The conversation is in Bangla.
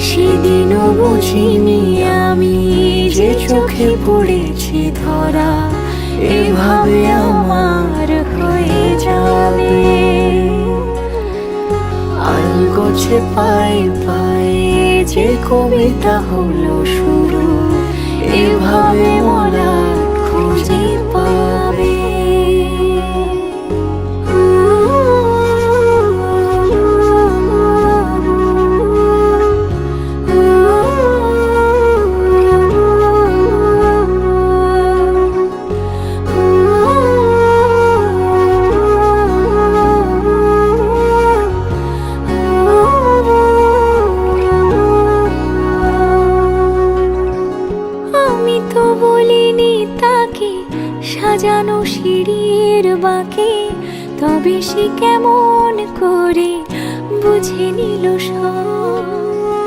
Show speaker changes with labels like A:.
A: সেদিনও বুঝিনি আমি যে চোখে পড়েছি ধরা এভাবে আমার হয়ে যাবে। আলগোছে পায়ে পায়ে যে কবিতা হলো শুরু, এভাবে মরা খুঁজে পাবে। তো বলিনি তাকে সাজানো সিঁড়ির বাঁকে, তবে সে কেমন করে বুঝে নিল সব।